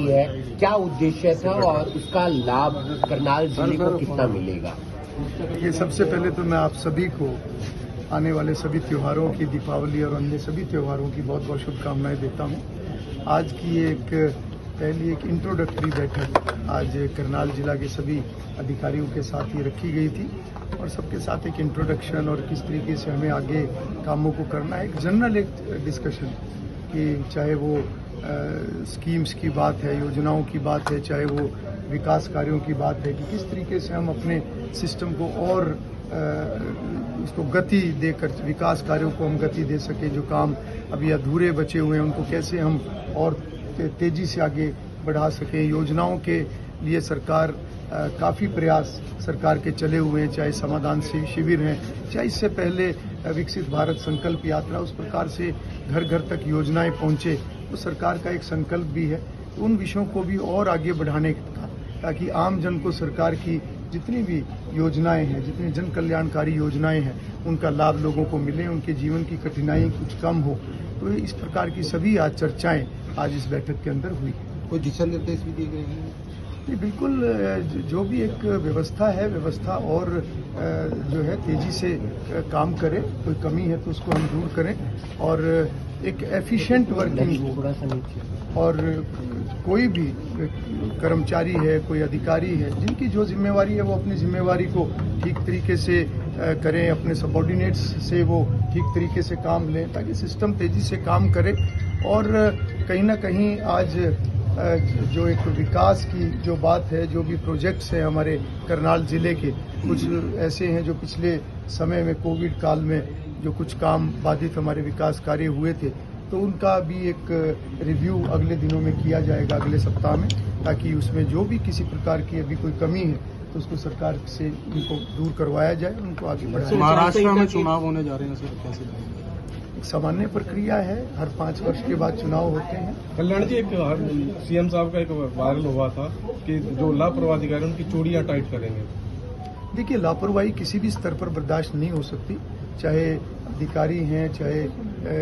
है, क्या उद्देश्य था और उसका लाभ करनाल जिले को कितना मिलेगा? ये सबसे पहले तो मैं आप सभी को आने वाले सभी त्योहारों की, दीपावली और अन्य सभी त्योहारों की बहुत बहुत शुभकामनाएं देता हूं। आज की पहली एक इंट्रोडक्टरी बैठक आज करनाल जिला के सभी अधिकारियों के साथ ही रखी गई थी और सबके साथ एक इंट्रोडक्शन और किस तरीके से हमें आगे कामों को करना है, एक जनरल एक डिस्कशन कि चाहे वो स्कीम्स की बात है, योजनाओं की बात है, चाहे वो विकास कार्यों की बात है कि किस तरीके से हम अपने सिस्टम को और उसको गति देकर विकास कार्यों को हम गति दे सके। जो काम अभी अधूरे बचे हुए हैं उनको कैसे हम और तेजी से आगे बढ़ा सकें। योजनाओं के लिए सरकार काफ़ी प्रयास सरकार के चले हुए हैं, चाहे समाधान शिविर हैं, चाहे इससे पहले विकसित भारत संकल्प यात्रा, उस प्रकार से घर घर तक योजनाएं पहुंचे, तो सरकार का एक संकल्प भी है उन विषयों को भी और आगे बढ़ाने का, ताकि आम जन को सरकार की जितनी भी योजनाएं हैं, जितनी जन कल्याणकारी योजनाएं हैं, उनका लाभ लोगों को मिले, उनके जीवन की कठिनाई कुछ कम हो। तो इस प्रकार की सभी आज चर्चाएं आज इस बैठक के अंदर हुई। कोई दिशा निर्देश भी दिए गए हैं? बिल्कुल, जो भी एक व्यवस्था है, व्यवस्था और जो है तेजी से काम करे, कोई कमी है तो उसको हम दूर करें और एक एफिशिएंट वर्किंग और कोई भी कर्मचारी है, कोई अधिकारी है, जिनकी जो जिम्मेवारी है वो अपनी जिम्मेवारी को ठीक तरीके से करें, अपने सबऑर्डिनेट्स से वो ठीक तरीके से काम लें ताकि सिस्टम तेजी से काम करे। और कहीं ना कहीं आज जो एक विकास की जो बात है, जो भी प्रोजेक्ट्स हैं हमारे करनाल जिले के, कुछ ऐसे हैं जो पिछले समय में कोविड काल में जो कुछ काम बाधित हमारे विकास कार्य हुए थे, तो उनका भी एक रिव्यू अगले दिनों में किया जाएगा, अगले सप्ताह में, ताकि उसमें जो भी किसी प्रकार की अभी कोई कमी है तो उसको सरकार से उनको दूर करवाया जाए, उनको आगे बढ़ाया जाए। महाराष्ट्र में चुनाव होने जा रहे हैं सर, कैसे? सामान्य प्रक्रिया है, हर 5 वर्ष के बाद चुनाव होते हैं। कल्याण जी, एक सीएम साहब का एक वायरल हुआ था कि जो लापरवाह अधिकारी उनकी चूड़ियां टाइट करेंगे। देखिए, लापरवाही किसी भी स्तर पर बर्दाश्त नहीं हो सकती, चाहे अधिकारी हैं, चाहे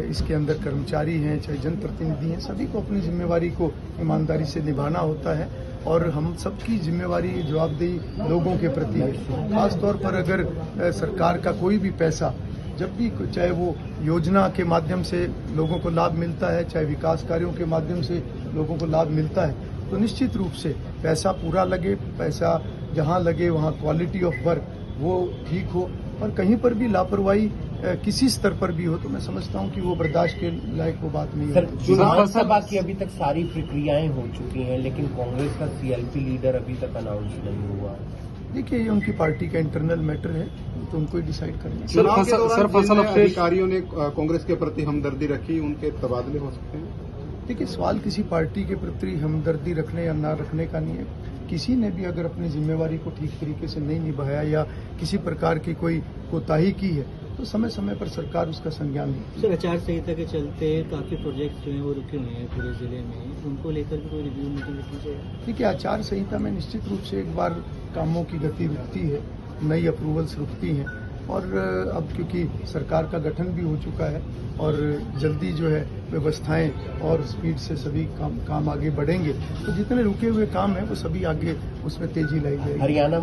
इसके अंदर कर्मचारी हैं, चाहे जनप्रतिनिधि हैं, सभी को अपनी जिम्मेवारी को ईमानदारी से निभाना होता है और हम सबकी जिम्मेवारी जवाबदेही लोगों के प्रति है। खासतौर पर अगर सरकार का कोई भी पैसा, जब भी, चाहे वो योजना के माध्यम से लोगों को लाभ मिलता है, चाहे विकास कार्यों के माध्यम से लोगों को लाभ मिलता है, तो निश्चित रूप से पैसा पूरा लगे, पैसा जहां लगे वहां क्वालिटी ऑफ वर्क वो ठीक हो, और कहीं पर भी लापरवाही किसी स्तर पर भी हो तो मैं समझता हूं कि वो बर्दाश्त के लायक वो बात नहीं है। चुनाव सभा की अभी तक सारी प्रक्रियाएं हो चुकी हैं, लेकिन कांग्रेस का सीएलपी लीडर अभी तक अनाउंस नहीं हुआ। देखिए, ये उनकी पार्टी का इंटरनल मैटर है, तो उनको ही डिसाइड करना। सर, फसल अधिकारियों ने कांग्रेस के प्रति हमदर्दी रखी, उनके तबादले हो सकते हैं? देखिए, सवाल किसी पार्टी के प्रति हमदर्दी रखने या ना रखने का नहीं है। किसी ने भी अगर अपनी जिम्मेवारी को ठीक तरीके से नहीं निभाया या किसी प्रकार की कोई कोताही की है तो समय समय पर सरकार उसका संज्ञान लेती है। सर, आचार संहिता के चलते काफी प्रोजेक्ट जो हैं वो रुके हुए हैं पूरे जिले में, उनको लेकर भी कोई रिव्यू मीटिंग रखनी चाहिए? देखिए, आचार संहिता में निश्चित रूप से एक बार कामों की गति रुकती है, नई अप्रूवल्स रुकती हैं और अब क्योंकि सरकार का गठन भी हो चुका है और जल्दी जो है व्यवस्थाएं और स्पीड से सभी काम आगे बढ़ेंगे, तो जितने रुके हुए काम हैं वो सभी आगे उसमें तेजी लाई जाएगी। हरियाणा